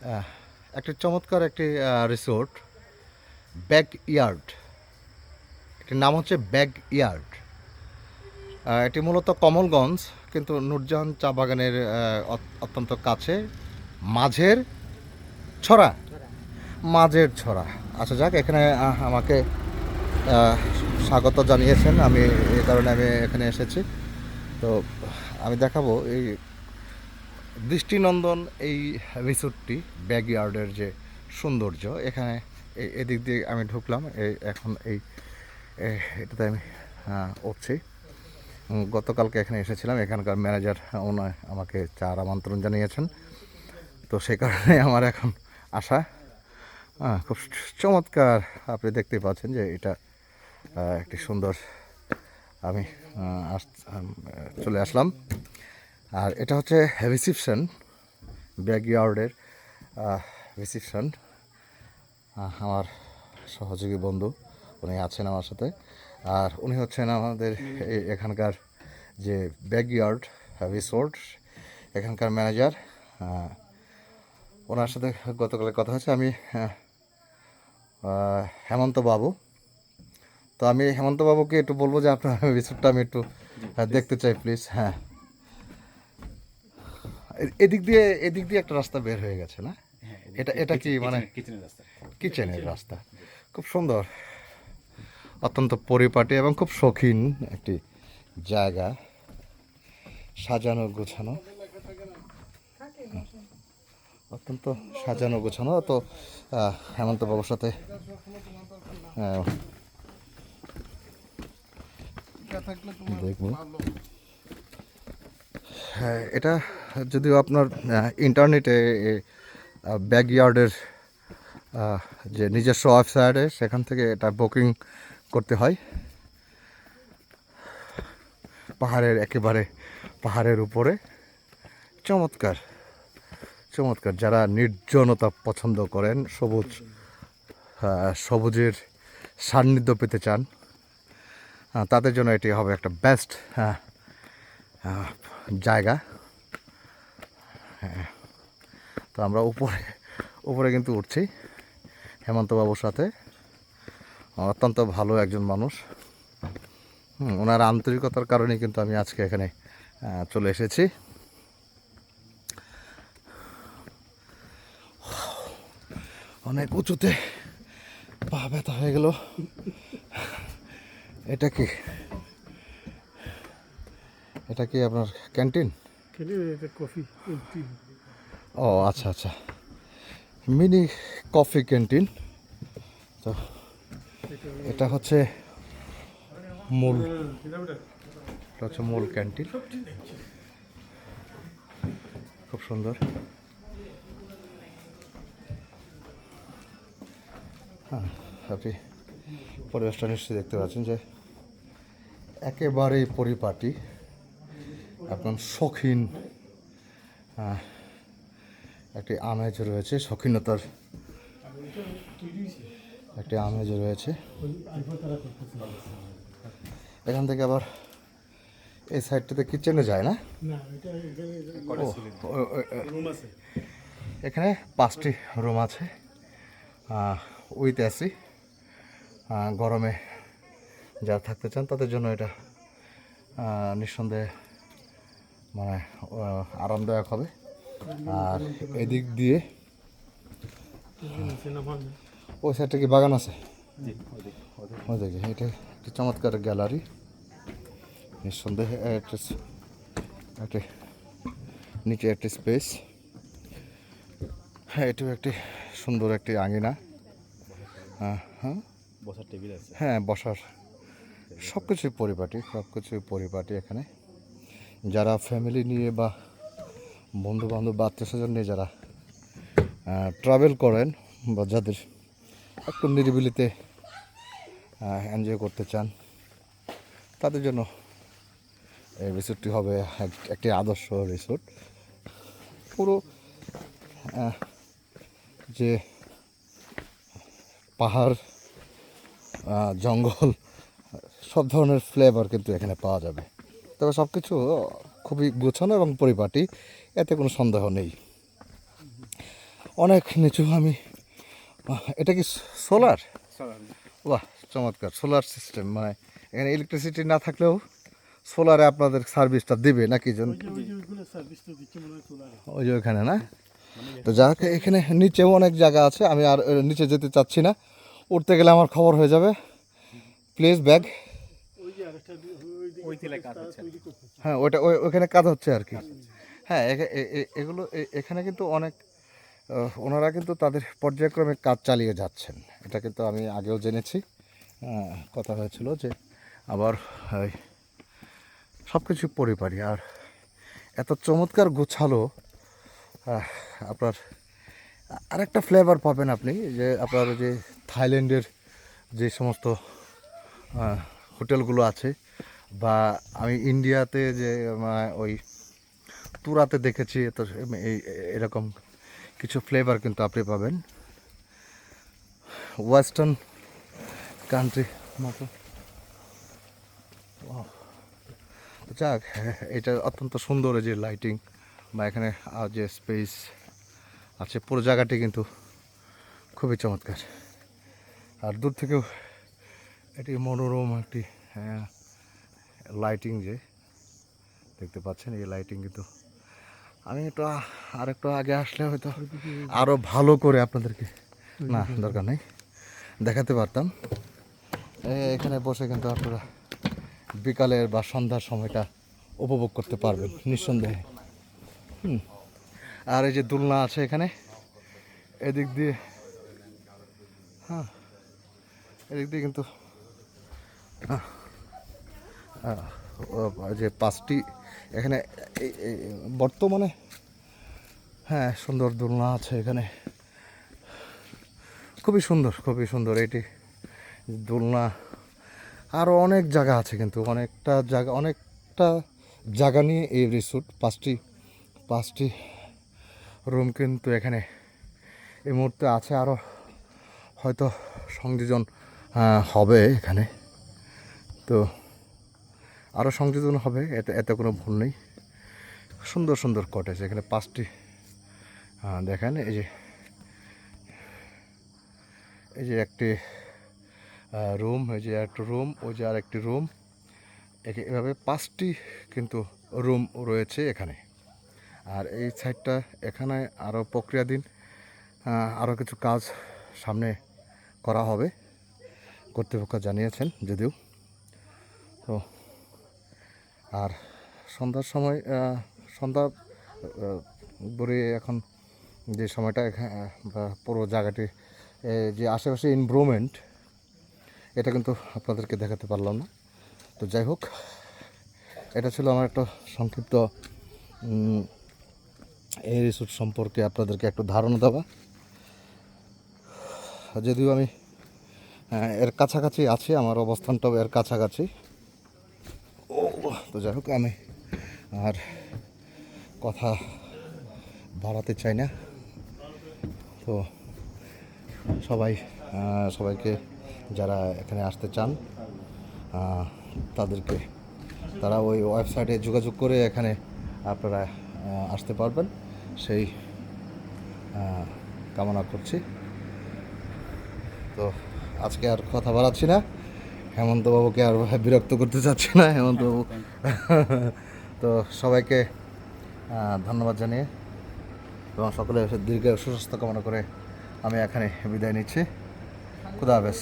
আহ, একটি চমৎকার একটি রিসোর্ট, ব্যাক ইয়ার্ড। এটির নাম হচ্ছে ব্যাক ইয়ার্ড। এটি মূলত কমলগঞ্জ, কিন্তু নূরজাহান চা বাগানের অত্যন্ত কাছে, মাঝের ছড়া। মাঝের ছড়া। আচ্ছা যাক, এখানে আমাকে আহ, স্বাগত জানিয়েছেন, আমি এই কারণে আমি এখানে এসেছি। তো আমি দেখাবো এই দৃষ্টিনন্দন এই রিসোর্টটি, ব্যাকইয়ার্ডের যে সৌন্দর্য। এখানে এদিক দিয়ে আমি ঢুকলাম, এখন এটাতে আমি উঠছি। গতকালকে এখানে এসেছিলাম, এখানকার ম্যানেজার ওনার আমাকে চার আমন্ত্রণ জানিয়েছেন, তো সে কারণে আমার এখন আসা। খুব চমৎকার, আপনি দেখতে পাচ্ছেন যে এটা একটি সুন্দর। আমি চলে আসলাম, আর এটা হচ্ছে রিসিপশন, ব্যাকইয়ার্ডের রিসিপশন। আমার সহযোগী বন্ধু উনি আছেন আমার সাথে, আর উনি হচ্ছেন আমাদের এখানকার যে ব্যাকইয়ার্ড রিসোর্ট এখানকার ম্যানেজার। ওনার সাথে গতকালের কথা হচ্ছে। আমি হেমন্ত বাবু। তো আমি হেমন্ত বাবুকে একটু বলবো যে আপনার রিসোর্টটা আমি একটু দেখতে চাই প্লিজ। হ্যাঁ, এদিক দিয়ে একটা রাস্তা বের হয়ে গেছে না? এটা কি মানে কিচেনের রাস্তা? খুব সুন্দর, অত্যন্ত পরিপাটি এবং খুব শৌখিন একটি জায়গা, সাজানো গোছানো, অত্যন্ত সাজানো গোছানো। তো হেমন্ত বাবুর সাথে দেখব। হ্যাঁ, এটা যদিও আপনার ইন্টারনেটে ব্যাকইয়ার্ডের যে নিজস্ব ওয়েবসাইটে, সেখান থেকে এটা বুকিং করতে হয়। পাহাড়ের উপরে, চমৎকার চমৎকার। যারা নির্জনতা পছন্দ করেন, সবুজের সান্নিধ্য পেতে চান, তাদের জন্য এটি হবে একটা বেস্ট জায়গা। তো আমরা উপরে কিন্তু উঠছি হেমন্তবাবুর সাথে। অত্যন্ত ভালো একজন মানুষ। ওনার আন্তরিকতার কারণে কিন্তু আমি আজকে এখানে চলে এসেছি। অনেক উঁচুতে, পা ব্যথা হয়ে গেল। এটা কি আপনার ক্যান্টিন? ও আচ্ছা আচ্ছা, মিনি কফি ক্যান্টিন। তো এটা হচ্ছে মূল ক্যান্টিন। খুব সুন্দর। হ্যাঁ, আপনি পরিবেশটা নিশ্চয়ই দেখতে পাচ্ছেন যে একেবারেই পরিপাটি, একদম শৌখিন একটি আমেজ রয়েছে, শৌখিনতার একটি আমেজ রয়েছে। এখান থেকে আবার এই সাইডটাতে কিচেনে যায় না? এখানে 5টি রুম আছে উইথ এসি। গরমে যারা থাকতে চান তাদের জন্য এটা নিঃসন্দেহে মানে আরামদায়ক হবে। আর এদিক দিয়ে ওই সাইডটা কি বাগান আছে? ওই দেখি, এটা একটি চমৎকার গ্যালারি, নিঃসন্দেহে একটি নিচে একটি স্পেস। হ্যাঁ, এটিও একটি সুন্দর একটি আঙিনা। হ্যাঁ, বসার টেবিল আছে। হ্যাঁ, বসার সব কিছুই পরিপাটি এখানে। যারা ফ্যামিলি নিয়ে বা বন্ধু বান্ধব বা আত্মীয় স্বজন নিয়ে যারা ট্রাভেল করেন, বা যাদের একটু নিরিবিলিতে এনজয় করতে চান, তাদের জন্য এই রিসোর্টটি হবে একটি আদর্শ রিসোর্ট। পুরো যে পাহাড়, জঙ্গল, সব ধরনের ফ্লেভার কিন্তু এখানে পাওয়া যাবে। তবে সব কিছু খুবই গোছানো এবং পরিপাটি, এতে কোনো সন্দেহ নেই। অনেক নিচু। আমি এটা কি সোলার? বাহ, চমৎকার সোলার সিস্টেম। মানে এখানে ইলেকট্রিসিটি না থাকলেও সোলারে আপনাদের সার্ভিসটা দিবে নাকি? ওই যে ওখানে না? তো যাক, এখানে নিচেও অনেক জায়গা আছে, আমি আর নিচে যেতে চাচ্ছি না, উঠতে গেলে আমার খবর হয়ে যাবে। Please bag. হ্যাঁ, ওইখানে কাজ হচ্ছে আর কি। হ্যাঁ, এগুলো এখানে কিন্তু অনেক ওনারা কিন্তু তাদের পর্যায়ক্রমে কাজ চালিয়ে যাচ্ছেন, এটা কিন্তু আমি আগেও জেনেছি। কথা হয়েছিল যে আবার সব কিছু পরিপাটি আর এত চমৎকার গোছালো। আপনার আরেকটা ফ্লেভার পাবেন আপনি, যে আপনার যে থাইল্যান্ডের যে সমস্ত হোটেলগুলো আছে, বা আমি ইন্ডিয়াতে যে ওই তুরাতে দেখেছি, তো এরকম কিছু ফ্লেভার কিন্তু আপনি পাবেন ওয়েস্টার্ন কান্ট্রি মতো। যাক, এটা অত্যন্ত সুন্দর, যে লাইটিং বা এখানে যে স্পেস আছে, পুরো জায়গাটি কিন্তু খুবই চমৎকার। আর দূর থেকেও এটি মনোরম একটি লাইটিং যে দেখতে পাচ্ছেন, এই লাইটিং কিন্তু আমি একটু আর একটু আগে আসলে হয়তো আরও ভালো করে আপনাদেরকে, না দরকার নেই, দেখাতে পারতাম। এখানে বসে কিন্তু আপনারা বিকালের বা সন্ধ্যার সময়টা উপভোগ করতে পারবেন নিঃসন্দেহে। আর এই যে দোলনা আছে এখানে, এদিক দিয়ে, হ্যাঁ এদিক দিয়ে কিন্তু যে 5টি এখানে বর্তমানে, হ্যাঁ সুন্দর দোলনা আছে এখানে, খুবই সুন্দর, খুবই সুন্দর এটি দোলনা। আরও অনেক জায়গা আছে, কিন্তু অনেকটা জায়গা নিয়ে এই রিসোর্ট। 5টি রুম কিন্তু এখানে এই মুহূর্তে আছে, আরও হয়তো সংযোজন হবে এখানে, তো আরও সংযোজন হবে, এতে কোনো ভুল নেই। সুন্দর সুন্দর কটেজ এখানে 5টি দেখেন, এই যে একটি রুম, এই যে একটা রুম, ওই যে আর একটি রুম, এভাবে 5টি কিন্তু রুম রয়েছে এখানে। আর এই সাইডটা এখানে আরও প্রক্রিয়াধীন, আরও কিছু কাজ সামনে করা হবে, কর্তৃপক্ষ জানিয়েছেন যদিও। তো আর সন্ধ্যার সময়, সন্ধ্যা পরে এখন যে সময়টা বা পুরো জায়গাটি যে আশেপাশে ইনভারনমেন্ট, এটা কিন্তু আপনাদেরকে দেখাতে পারলাম না। তো যাই হোক, এটা ছিল আমার একটা সংক্ষিপ্ত এই রিসোর্ট সম্পর্কে আপনাদেরকে একটু ধারণা দেওয়া। যদিও আমি এর কাছাকাছি আছি, আমার অবস্থানটাও এর কাছাকাছি। তো যাই হোক, আমি আর কথা বাড়াতে চাই না। তো সবাইকে যারা এখানে আসতে চান, তারা ওই ওয়েবসাইটে যোগাযোগ করে এখানে আপনারা আসতে পারবেন, সেই কামনা করছি। তো আজকে আর কথা বাড়াচ্ছি না, হেমন্তবাবুকে আর বিরক্ত করতে চাচ্ছি না। হেমন্তবাবু তো সবাইকে ধন্যবাদ জানিয়ে এবং সকলে দীর্ঘ সুস্বাস্থ্য কামনা করে আমি এখানে বিদায় নিচ্ছি। খুদা হাফেজ।